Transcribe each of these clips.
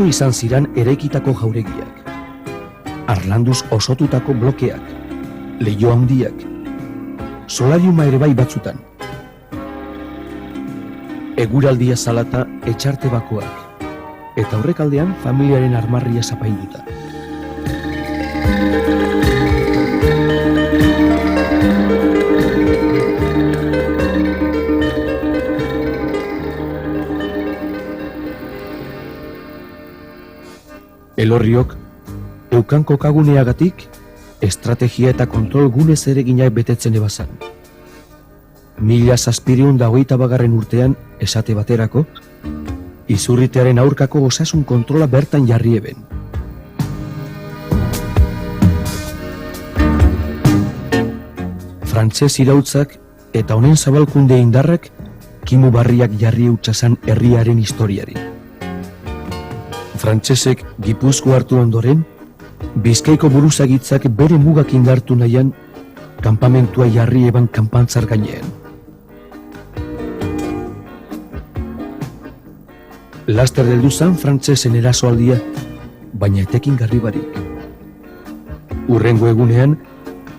asko izan ziran eraikitako jauregiak. Harlanduz osotutako blokeak, leiho handiak, solariuma ere bai batzutan. Eguraldia zalata etxarte bakoak, eta aurrekaldean familiaren armarria zapainduta. Elorriok, eukan kokaguneagatik, estrategia eta kontrol gune zereginak betetzen ebazan. 1728 urtean, esate baterako, izurritearen aurkako osasun kontrola bertan jarri eben. Frantses irautzak eta honen zabalkunde indarrak kimu barriak jarri eutxasan herriaren historiari. Frantsesek Gipuzkoa hartu ondoren, Bizkaiko buruzagitzak bere mugak indartu nahian, kanpamentua jarri eban kanpantzar gainean. Laster heldu zan frantsesen erasoaldia, baina etekin garbi barik. Hurrengo egunean,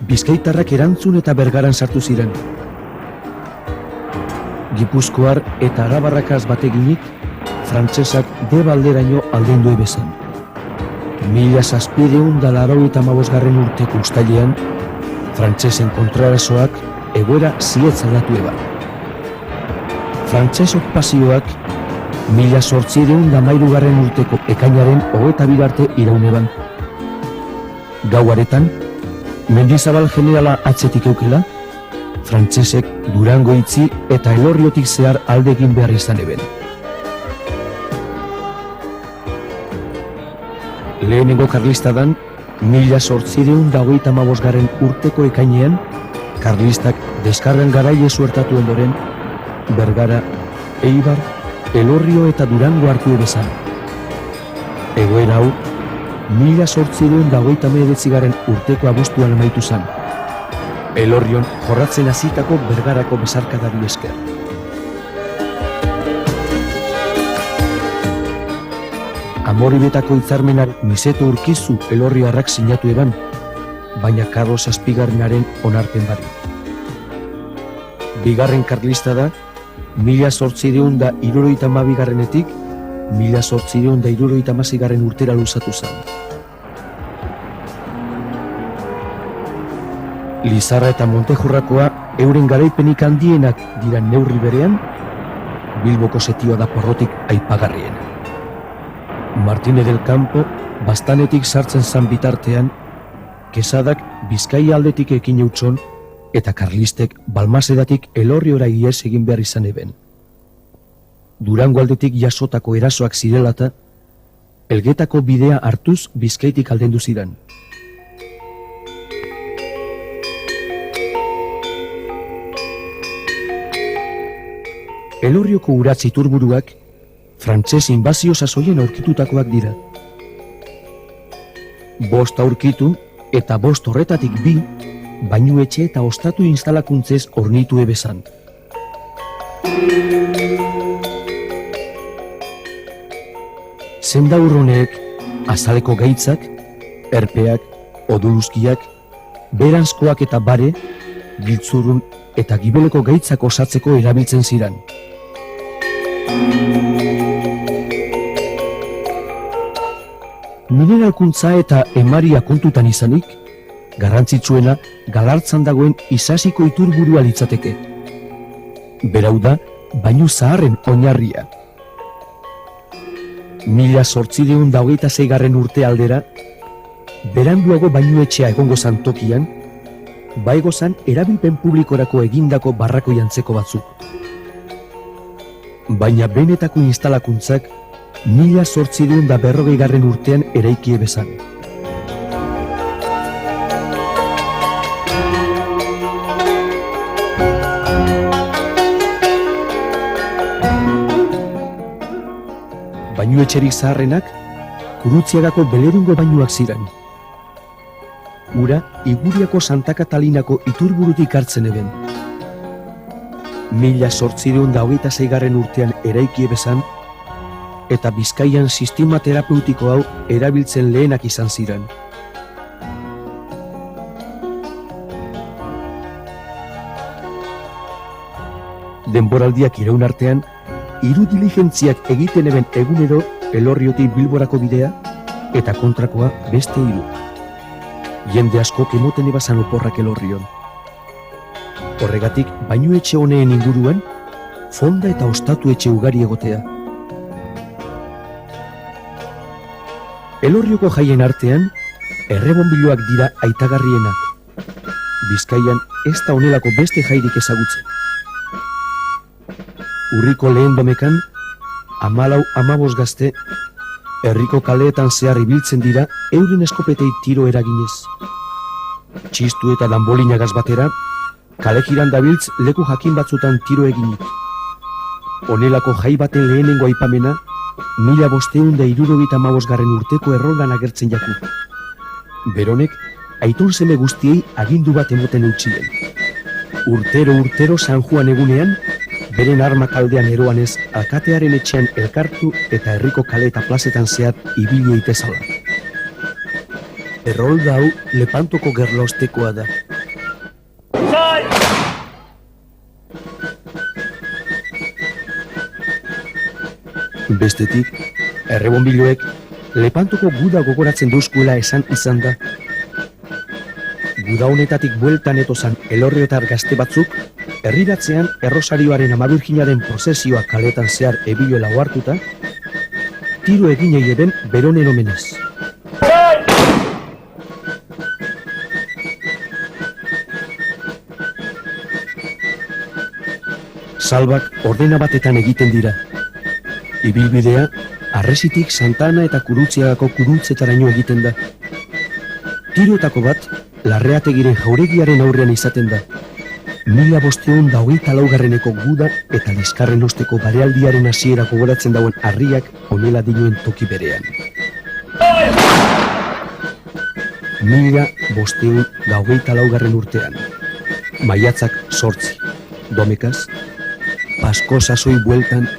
Bizkaitarrak erantzun eta Bergaran sartu ziren. Gipuzkoar eta arabarrakaz bateginik, frantsesak debalderaino aldendu ebezan. 1785 urteko uztailean, frantsesen kontraerasoak egoera zietz aldatu eban. Frantses okupazioak 1813 urteko ekainaren 22 arte iraun eban. Gau haretan, Mendizabal generala atzetik eukela, frantsesek Durango itzi eta Elorriotik zehar aldegin behar izan eben. Lehenengo karlistadan, 1825 urteko ekainean, karlistak deskarren garaile zuertatu ondoren, Bergara, Eibar, Elorrio eta Durango hartu ebezan. Egoera hau, 1829 urteko abuztuan amaitu zan. Elorrion jorratzen hasitako Bergarako besarkadari esker. Amoribetako hitzarmenak Nizeto Urkizu Elorriarrak sinatu eban, baina Karlos Zazpigarrenaren onarpen bari. Bigarren karlista da, 1872etik 1876 urtera luzatu zen. Lizarra eta Montejurrakoa euren garaipenik handienak dira neurri berean, Bilboko setioa da porrotik aipagarrien. Martínez del Campo bastanetik sartzen zan bitartean, Kesadak Bizkaia aldetik ekin eutxon eta karlistek Balmasedatik Elorriora ihes egin behar izan eben. Durango aldetik jasotako erasoak zirelata, Elgetako bidea hartuz Bizkaitik aldendu ziren. Elorrioko uratz iturburuak frantses inbazio sasoien aurkitutakoak dira. 5 aurkitu eta 5 horretatik 2 bainuetxe eta ostatu instalakuntzez hornitu ebezan. Zendaurroneek azaleko gaitzak, erpeak, oduluzkiak, beranzkoak eta bare, giltzurrun eta gibeleko gaitzak osatzeko erabiltzen ziren. Mineralkuntza eta emaria kontutan izanik, garrantzitsuena Galartzan dagoen Isasiko iturburua litzateke. Berau da, bainu zaharren oinarria. 1826 urte aldera, beranduago bainuetxea egongo zan tokian, baigo zan erabilpen publikorako egindako barrako jantzeko batzuk. Baina benetako instalakuntzak 1840 urtean eraiki ebezan. Bainuetxerik zaharrenak, Kurutziagako Belerungo bainuak ziren. Ura, Iguriako Santa Katalinako iturburutik hartzen eben. 1826 urtean eraiki ebezan, eta Bizkaian sistema terapeutiko hau erabiltzen lehenak izan ziren. Denboraldiak iraun artean, 3 diligentziak egiten eben egunero Elorriotik Bilborako bidea, eta kontrakoa beste 3. Jende askok emoten ebazan oporrak Elorrion. Horregatik, bainu etxe honeen inguruan, fonda eta ostatu etxe ugari egotea. Elorrioko jaien artean, errebonbiloak dira aitagarrienak. Bizkaian ez da honelako beste jairik ezagutzen. Urriko lehen domekan, 14-15 gazte, herriko kaleetan zehar ibiltzen dira euren eskopetei tiro eraginez. Txistu eta danbolinagaz batera, kale jiran dabiltz leku jakin batzutan tiro eginik. Honelako jai baten lehenengo aipamena, 1575 urteko erroldan agertzen jaku. Beronek, aitun seme guztiei agindu bat emoten eutxien. Urtero San Juan egunean, beren armak aldean eroanez, alkatearen etxean elkartu eta herriko kale eta plazetan zehar ibili eitezala. Errolda hau Lepantoko gerlaostekoa da. Bestetik, errebonbiloek Lepantoko guda gogoratzen duzkuela esan izan da. Guda honetatik bueltan etozan Elorriotar gazte batzuk, herriratzean Errosarioaren Ama Birjinaren prozesioa kaletan zehar ebiloela ohartuta, tiro eginei eben beronen omenez. Salbak ordena batetan egiten dira. Ibilbidea, Arresitik Santana eta Kurutziagako Kurutzetaraino egiten da. Tiroetako bat, Larreategiren jauregiaren aurrean izaten da. 1524 guda eta liskarren osteko barealdiaren hasiera gogoratzen dauen harriak honela dinoen toki berean. 1524 urtean, maiatzak 8, domekaz, Pasko sasoi bueltan,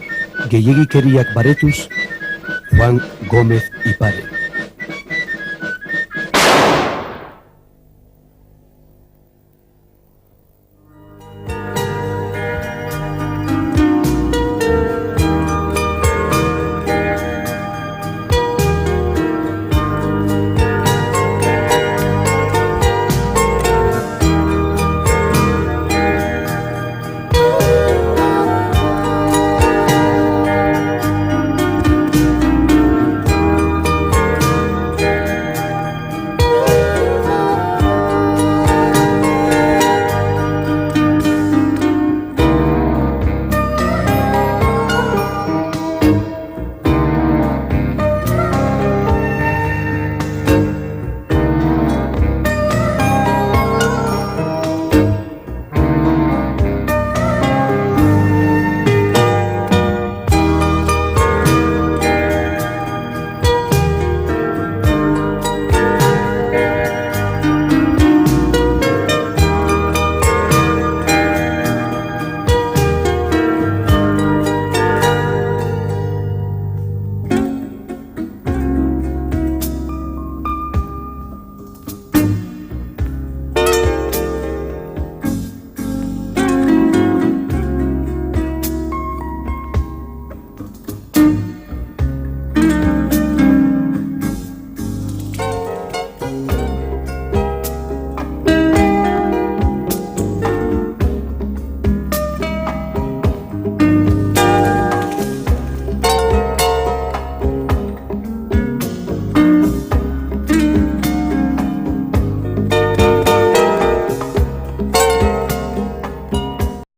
gehiegikeriak baretuz, Juan Gómez Ipare.